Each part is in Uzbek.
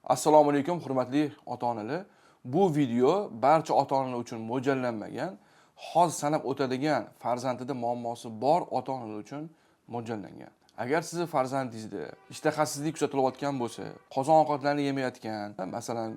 Assalomu alaykum hurmatli ota-onalar. Bu video barcha ota-onalar uchun mo'ljallanmagan, hozir sanab o'tadigan farzandida muammosi bor ota-onalar uchun mo'ljallangan. Agar sizni farzandingizda ishtahasizlik kuzatilayotgan bo'lsa, qozon ovqatlarni yemayotgan, masalan,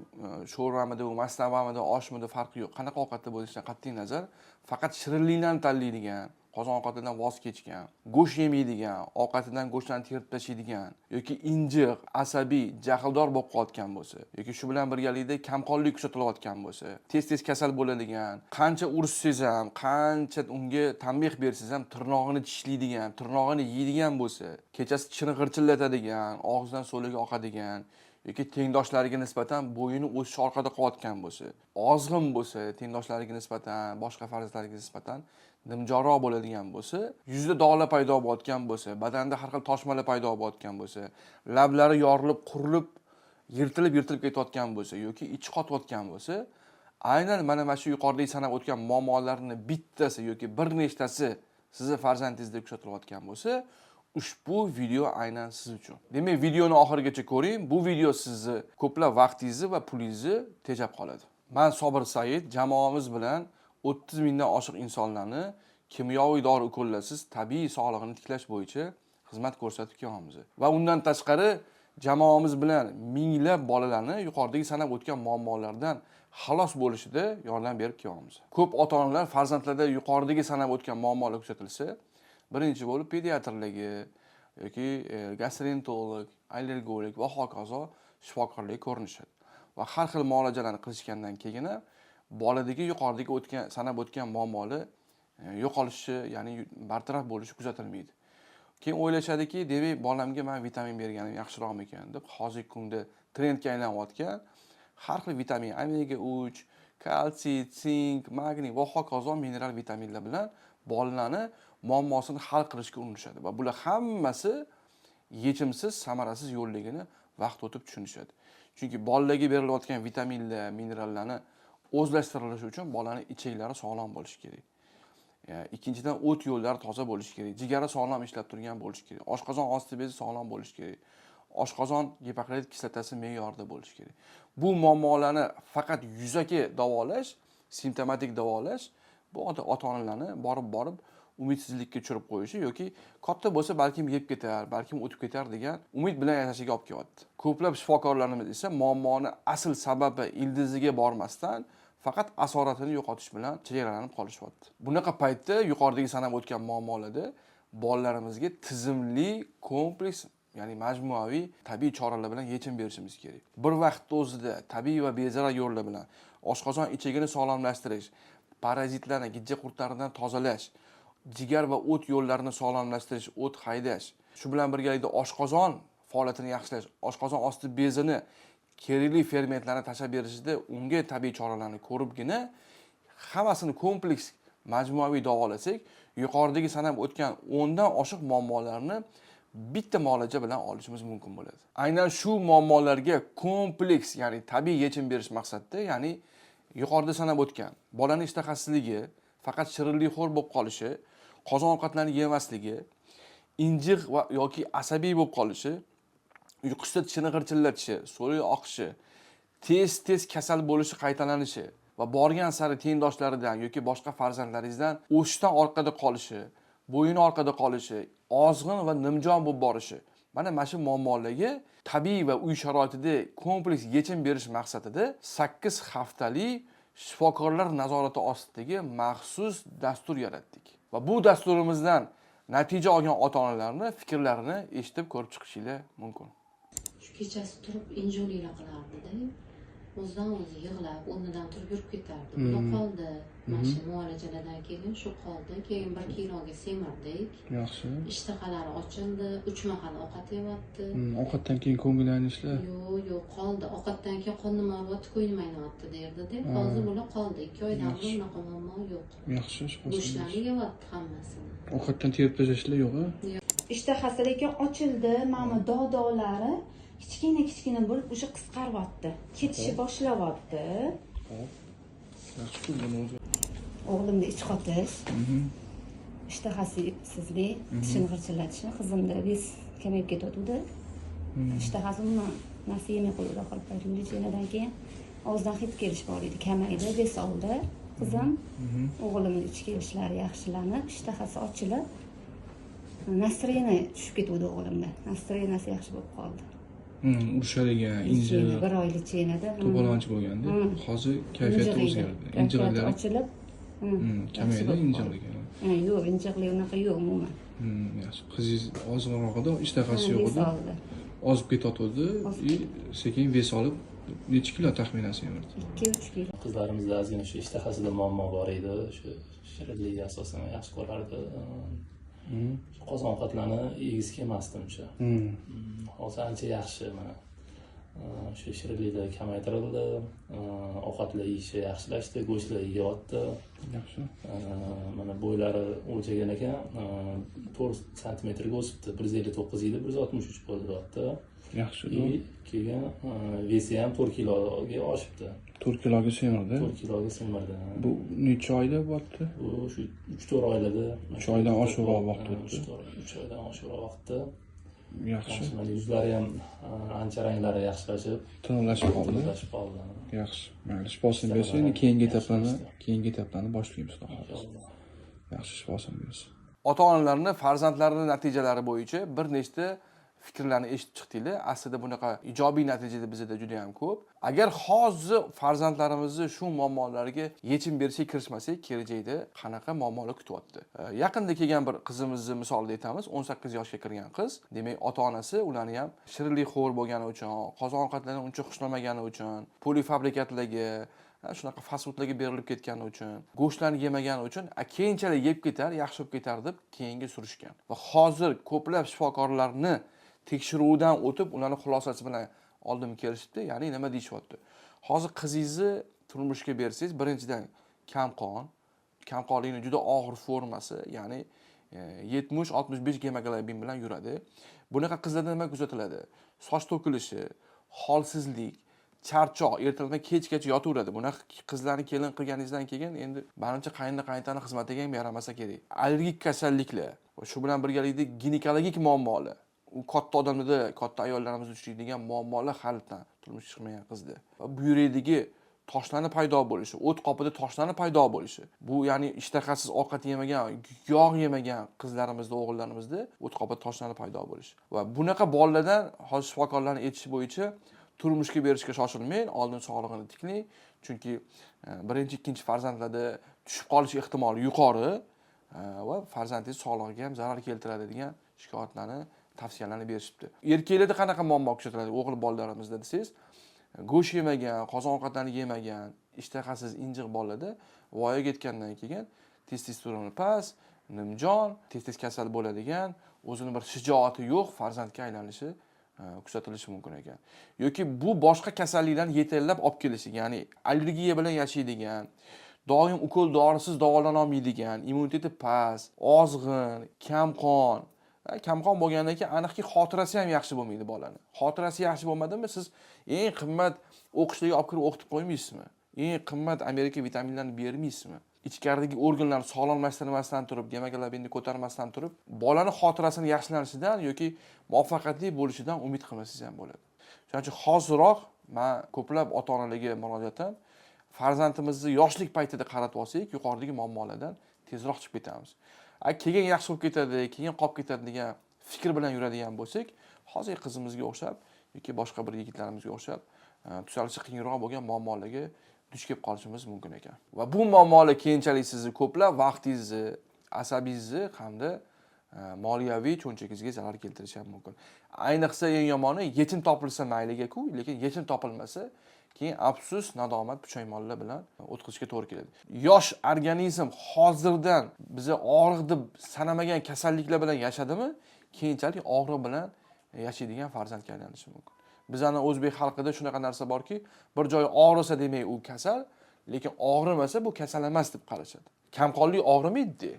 sho'rvamidi, mastavamidi, oshmidi farqi yo'q. Qanaqa ovqatda bo'lishidan qat'iy nazar, faqat shirinliklarni tanlaydigan, qozon ovqatidan voz kechgan, go'sht yemaydigan, ovqatidan go'shtlarni terib tashlaydigan yoki injiq, asabiy, jahldor bo'lib qolgan bo'lsa, yoki shu bilan birgalikda kamqonlik kuzatilayotgan bo'lsa, tez-tez kasal bo'ladigan, qancha urishsangiz ham, qancha unga tanbeh bersangiz ham tirnog'ini tishlaydigan, tirnog'ini yeydigan bo'lsa, kechasi tishini g'irchillatadigan, og'zidan so'liga oqadigan yoki tengdoshlariga nisbatan bo'yini o'sishi orqada qolayotgan bo'lsa, ozg'in bo'lsa, tengdoshlariga nisbatan, boshqa farzandlariga nisbatan nimjonroq bo'ladigan bo'lsa, yuzida dog'lar paydo bo'layotgan bo'lsa, badanda har xil toshmalar paydo bo'layotgan bo'lsa, lablari yorilib, qurilib, yirtilib ketayotgan bo'lsa yoki ichi qotayotgan bo'lsa, aynan mana shu yuqoridagi sanab o'tgan muammolarning bittasi yoki bir nechtasi sizni farzandingizda kuzatilayotgan bo'lsa, ushbu video aynan siz uchun. Demak, videoni oxirigacha ko'ring. Bu video sizni ko'plab vaqtingizni va pulingizni tejab qoladi. Men Sobir Said, jamoamiz bilan 30 mingdan oshiq insonlarni kimyoviy dori ukollarsiz tabiiy sog'lig'ini tiklash bo'yicha xizmat ko'rsatib kelamiz. Va undan tashqari jamoamiz bilan minglab bolalarni yuqoridagi sanab o'tgan muammolardan xalos bo'lishida yordam berib kelamiz. Ko'p ota-onalar farzandlarda yuqoridagi sanab o'tgan muammolar kuzatilsa, birinchi bo'lib pediatrligi yoki gastroenterolog, allergolog va hokazo shifokorlarga ko'rinishadi. Va har xil muolajalarni qilishgandan keyin boladagi yuqoridagi sanab o'tgan muammolar yo'qolishi, ya'ni bartaraf bo'lishi kuzatilmaydi. Keyin o'ylashadiki, demak, bolamga men vitamin berganim yaxshiroqmikan deb hozirgi kunda trendga aylanayotgan har xil vitamin, omega 3, kalsiy, sink, magniy va hokazo mineral vitaminlar bilan bolalarni muammosini hal qilishga urinishadi va bular hammasi yechimsiz, samarasiz yo'lligini vaqt o'tib tushunishadi. Chunki bolalarga berilayotgan vitaminlar, minerallarni o'zlashtirilishi uchun bolaning ichaklari sog'lom bo'lishi kerak. Ikkinchidan o't yo'llari toza bo'lishi kerak, jigari sog'lom ishlab turgan bo'lishi kerak, oshqozon osti bezi sog'lom bo'lishi kerak, oshqozon gipoklorid kislotasi me'yorida bo'lishi kerak. Bu muammolarni faqat yuzaki davolash, simptomatik davolash bu ota-onalarni borib umidsizlikka tushirib qo'yishi yoki katta bo'lsa balkim yeb ketar, balkim o'tib ketar degan umid bilan yashashiga olib kelyapti. Ko'plab shifokorlarimiz esa muammoni asl sababi ildiziga bormasdan faqat asoratini yo'qotish bilan chegaralanib qolishyapti. Bunaqa paytda yuqoridagi sanab o'tgan muammolarda bolalarimizga tizimli, kompleks, ya'ni majmuaviy tabiiy choralar bilan yechim berishimiz kerak. Bir vaqtda o'zida tabiiy va bezarar yo'llar bilan oshqozon ichagini sog'lomlashtirish, parazitlarni, gijja qurtlaridan tozalash, jigar va o't yo'llarini sog'lomlashtirish, o't haydash, shu bilan birgalikda oshqozon faoliyatini yaxshilash, oshqozon osti bezini kerakli fermentlarni tashlab berishida unga tabiiy choralarni ko'ribgina hammasini kompleks majmuaviy davolasak, yuqoridagi sanab o'tgan 10 dan oshiq muammolarni bitta muolaja bilan olishimiz mumkin bo'ladi. Aynan shu muammolarga kompleks, ya'ni tabiiy yechim berish maqsadida, ya'ni yuqorida sanab o'tgan bolaning ishtahasizligi, faqat shirinlik xo'r bo'lib qolishi, qozon ovqatlarni yemasligi, injiq va yoki asabiy bo'lib qolishi, uyqusida tishini g'irchillatishi, so'liga oqishi, tez kasal bo'lishi qaytalanishi va borgan sari tengdoshlaridan yoki boshqa farzandlaringizdan o'sishdan orqada qolishi, bo'yini orqada qolishi, ozg'in va nimjon bo'lib borishi. Mana shu muammolarga tabiiy va uy sharoitida kompleks yechim berish maqsadida 8 haftalik shifokorlar nazorati ostidagi maxsus dastur yaratdik. Va bu dasturimizdan natija olgan ota-onalarni fikrlarini eshitib ko'rib chiqishingiz mumkin. Shu kechasi turib injolilar qilardi-da. O'zidan o'zi yig'lab, o'rnidan turib yurib ketardi. Bu qoldi. Mana shu muolajalardan keyin shu qoldi. Keyin 1 kiloga semirdik. Yaxshi. Ishtahalari ochildi, 3 mahal ovqat yeyapti. Ovqatdan keyin ko'ngillanishlar? Yo'q, qoldi. Ovqatdan keyin qonim og'riyapti, ko'nglim aynayapti derdi-da. Hozir bular qoldi. 2 oydan buyon bunaqa muammo yo'q. Yaxshi, Go'shtlarni yeyapti hammasini. Ovqatdan terib tashlashlar yo'q-a? Ishtahasi lekin ochildi, mana dog'lari kichkina bo'lib o'sha qisqaryapti. Ketishi boshlayapti. Yaxshi buni o'zi. O'g'limda ich qotish, ishtahasizlik, tishini g'irchillatishi, qizimda bez kamayib ketadi. Ishtahasi narsa yemay qo'ydi oxirgi payt lecheniyadan keyin og'zidan hid kelish bor edi, kamaydi, vес oldi qizim. O'g'limning ichki kelishlari yaxshilanib, ishtahasi ochilib, настроение tushib ketdi o'g'limda. Настроенияsi yaxshi bo'lib qoldi. Urushadigan injil bir oy lecheniyada to'polonchi bo'lganda, hozir kayfiyati o'zgardi. Injillar ochilib, kamaydi injillarga. Yo'q, injiqlik unaqa yo'q umuman. Yaxshi. Qizingiz ozg'inroqda ishtahasi yo'q edi. Ozib ketayotdi, sekin ves olib necha kilo taxminan semirdi? 2-3 kilo. Qizlarimizda ozgina shu ishtahasida muammo bor edi. Shu shirinlikni asosan yaxshi ko'rardi. Qozon ovqatlarni yegisi kelmasdim o'sha. Hozir ancha yaxshi mana. Shu shirinliklar kamaytirildi, ovqatlar yeyishi yaxshilashdi, go'shtlar yeyapti. Yaxshi. Mana bo'ylari o'lchagan ekan, 4 santimetrga o'sibdi. 159 edi, 163 bo'lyapti. Yaxshi. Keyin vesi ham 4 kiloga oshibdi. 4 kiloga semirdi. 4 kiloga semirdi. Bu necha oyda bo'ldi? Bu shu 3-4 oylarda. 3 oydan oshiqroq vaqt o'tdi. 3 oydan oshiqroq vaqtda. Yaxshi. Mana yuzlari ham ancha ranglari yaxshilashib, Tiniqlashib qoldi. tiniqlashib qoldi. Yaxshi. Mayli, shifosini bersin. Keyingi etaplarni boshlaymiz xolos. Yaxshi, shifosini bersin. Ota-onalarning farzandlarining natijalari bo'yicha bir nechta fikrlarni eshitib chiqdinglar. Aslida bunaqa ijobiy natijada bizda juda ham ko'p. Agar hozir farzandlarimizni shu muammolarga yechim berishga kirishmasak, kelajakda qanaqa muammolar kutyapti. Yaqinda kelgan bir qizimizni misolida aytamiz. 18 yoshga kirgan qiz. Demak, ota-onasi ularni ham shirinlikxo'r bo'lgani uchun, qozon ovqatlarni uncha xushlamagani uchun, polifabrikatlarga shunaqa fast-foodlarga berilib ketgani uchun, go'shtlarni yemagani uchun, keyinchalik yeb ketar, yaxshi bo'lib ketar deb keyinga surishgan. Va hozir ko'plab shifokorlarni tekshiruvdan o'tib, ularning xulosasi bilan oldimga kelishibdi. Ya'ni nima deyishyapti? Hozir qizingizni turmushga bersangiz, birinchidan kamqonlikning juda og'ir formasi, ya'ni 70-65 gemoglobin bilan yuradi. Bunaqa qizlarda nima kuzatiladi? Soch to'kilishi, holsizlik, charchoq, ertadan kechgacha yotaveradi. Bunaqa qizlarni kelin qilganingizdan keyin endi menimcha qaynona-qaynotani xizmatiga ham yaramasa kerak. Allergik kasalliklar va shu bilan birgalikda ginekologik muammolar, u katta odamlarda, katta ayollarimiz uchraydigan muammolar halitdan turmush chiqmagan qizda. Va buyrakdagi toshlarning paydo bo'lishi, o't qopida toshlarning paydo bo'lishi. Bu ya'ni ishtahasiz ovqat yemagan, yog' yemagan qizlarimizda, o'g'illarimizda o't qopida toshlarning paydo bo'lishi. Va bunaqa bolalardan hozir shifokorlarning aytishi bo'yicha turmushga berishga shoshilmang, oldin sog'lig'ini tiklang, chunki birinchi, ikkinchi farzandlarda tushib qolish ehtimoli yuqori va farzandingiz sog'lig'iga ham zarar keltiradi degan shikoyatlarni, tavsiyalarni berishibdi. Erkaklarda qanaqa muammo kuzatiladi o'g'il bolalarimizda desangiz, go'sht yemagan, qozon ovqatlarni yemagan, ishtahasiz injiq bolalarda voyaga yetgandan keyin testosteroni past, nimjon, tez kasal bo'ladigan, o'zini bir shijoati yo'q farzandga aylanishi kuzatilishi mumkin ekan. Yoki bu boshqa kasalliklarni yetallab olib kelishi, ya'ni allergiya bilan yashaydigan, doim ukol dorisiz davolana olmaydigan, immuniteti past, ozg'in, kamqon. Kamqon bo'lgandan keyin aniqki xotirasi ham yaxshi bo'lmaydi bolaning. Xotirasi yaxshi bo'lmadimi, siz eng qimmat o'qishlarga olib kirib o'qitib qo'ymaysizmi? Eng qimmat Amerika vitaminlarini bermaysizmi? Ichkaridagi organlarni sog'lomlashtirmasdan turib, gemoglobinni ko'tarmasdan turib, bolaning xotirasini yaxshilanishidan yoki muvaffaqiyatli bo'lishidan umid qilmasangiz ham bo'ladi. Shuning uchun hozirroq men ko'plab ota-onalarga murojaatam, farzandimizni yoshlik paytida qaratib olsak, yuqoridagi muammolardan tezroq chiqib ketamiz. Keyin yaxshi bo'lib ketadi, keyin qolib ketadi degan fikr bilan yuradigan bo'lsak, hozir qizimizga o'xshab yoki boshqa bir yigitlarimizga o'xshab tuzalishi qiyinroq bo'lgan muammolarga duch kelib qolishimiz mumkin ekan. Va bu muammolar keyinchalik sizni ko'plab vaqtingizni, asabingizni hamda moliyaviy cho'nchagingizga zarar keltirishi ham mumkin. Ayniqsa eng yomoni yechim topilsa mayliga-ku, lekin yechim topilmasa, keyin afsus, nadomat, pushaymonlar bilan o'tkazishga to'g'ri keladi. Yosh organizm hozirdan bizni og'riq deb sanamagan kasalliklar bilan yashadimi, keyinchalik og'riq bilan yashaydigan farzandga aylanishi mumkin. Bizning o'zbek xalqida shunaqa narsa borki, bir joyi og'risa demak u kasal, lekin og'rimasa bu kasal emas deb qarashadi. Kamqonlik og'rimaydi,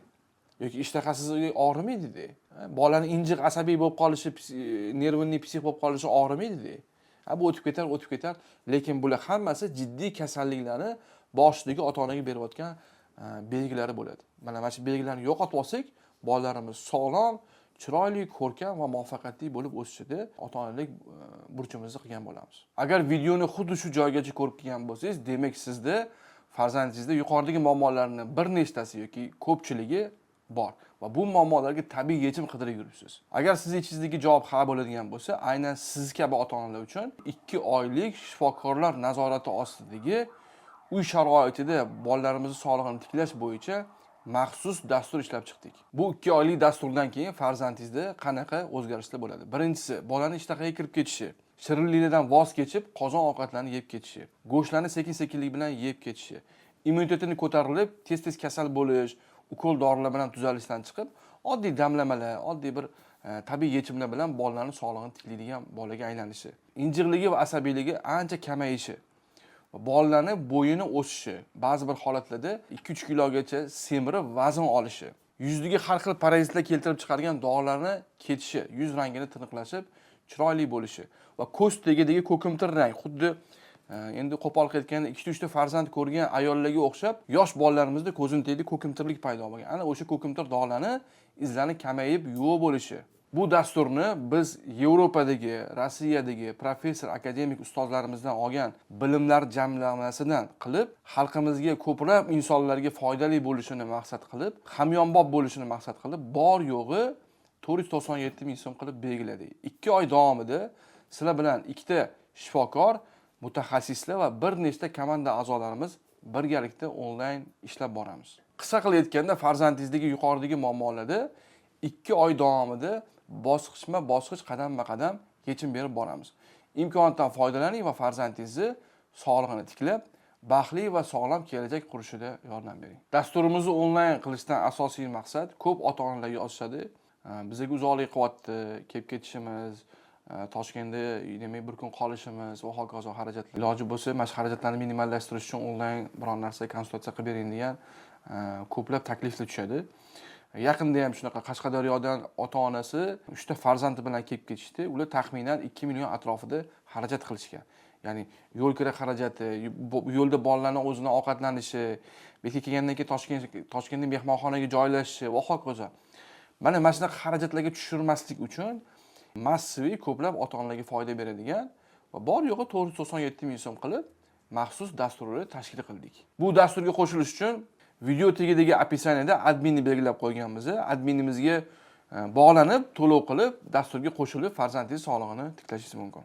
yoki ishtahasizlik og'rimaydi. Bolaning injiq asabiy bo'lib qolishi, nervini psix bo'lib qolishi og'rimaydi. Bu o'tib ketar, lekin bular hammasi jiddiy kasalliklarni boshidagi ota-onaga berayotgan belgilari bo'ladi. Mana shu belgilarni yo'qotib olsak, bolalarimiz sog'lom, chiroyli, ko'rkam va muvaffaqiyatli bo'lib o'sishida ota-onalik burchimizni qilgan bo'lamiz. Agar videoni xuddi shu joygacha ko'rib kelgan bo'lsangiz, demak sizda farzandingizda yuqoridagi muammolarning bir nechtasi yoki ko'pchiligi bor va bu muammolarga tabiiy yechim qidirib yuribsiz. Agar siz ichingizdagi javob ha bo'ladigan bo'lsa, aynan siz kabi ota-onalar uchun 2 oylik shifokorlar nazorati ostidagi uy sharoitida bolalarimizni sog'lig'ini tiklash bo'yicha maxsus dastur ishlab chiqdik. Bu 2 oylik dasturdan keyin farzandingizda qanaqa o'zgarishlar bo'ladi? Birinchisi, bolaning ishtahaga kirib ketishi, shirinliklardan voz kechib, qozon ovqatlarni yeb ketishi, go'shtlarni sekin-sekinlik bilan yeb ketishi, immunitetini ko'tarilib, tez-tez kasal bo'lish, ukol dorilar bilan tuzalishdan chiqib, oddiy damlamalar, oddiy bir tabiiy yechimlar bilan bolalarning sog'lig'ini tiklaydigan bolaga aylanishi, injiqligi va asabiyligi ancha kamayishi, bolalarning bo'yini o'sishi, ba'zi bir holatlarda 2-3 kilogacha semirib vazn olishi, yuzdagi har xil parazitlar keltirib chiqargan dog'larni ketishi, yuz rangini tiniqlashib, chiroyli bo'lishi va ko'z tegidagi ko'kimtir rang, xuddi endi qo'pol ketganda 2-3 ta farzand ko'rgan ayollarga o'xshab, yosh bolalarimizda ko'zini tegdi ko'kimtirlik paydo bo'lgan. Ana o'sha ko'kimtir dog'larni izlari kamayib, yo'q bo'lishi. Bu dasturni biz Yevropadagi, Rossiyadagi professor, akademik ustozlarimizdan olgan bilimlar jamlanmasidan qilib, xalqimizga ko'plab insonlarga foydali bo'lishini maqsad qilib, hamyonbop bo'lishini maqsad qilib, bor yo'g'i 497 ming so'm qilib belgiladik. 2 oy davomida sizlar bilan 2 ta shifokor, mutaxassislar va bir nechta komanda a'zolarimiz birgalikda onlayn ishlab boramiz. Qisqa qilib aytganda, farzandingizdagi yuqoridagi muammolarda 2 oy davomida bosqichma-bosqich, qadam-qadam yechim berib boramiz. Imkoniyatdan foydalaning va farzandingizni sog'lig'ini tiklab, baxtli va sog'lom kelajak qurishida yordam bering. Dasturimizni onlayn qilishdan asosiy maqsad ko'p ota-onalarga yozishadi. Bizga uzoqlik qilyapti, kelib ketishimiz, Toshkentda demak bir kun qolishimiz va hokazo xarajatlar. Iloji bo'lsa, mana shu xarajatlarni minimallashtirish uchun onlayn biron narsa konsultatsiya qilib bering degan ko'plab takliflar tushadi. Yaqinda ham shunaqa Qashqadaryodan ota-onasi 3 ta farzandi bilan kelib ketishdi. Ular taxminan 2 million atrofida xarajat qilishgan. Ya'ni yo'l kira xarajati, yo'lda bolalarning o'zini ovqatlanishi, bekka kelgandan keyin Toshkentning mehmonxonaga joylashishi va hokazo. Mana shunaqa xarajatlarga tushirmaslik uchun massiviy ko'plab ota-onalarga foyda beradigan va bor yo'g'i 497 ming so'm qilib maxsus dasturni tashkil qildik. Bu dasturga qo'shilish uchun video tagidagi opisaniyada adminni belgilab qo'yganmiz. Adminimizga bog'lanib, to'lov qilib, dasturga qo'shilib farzandingiz sog'lig'ini tiklashingiz mumkin.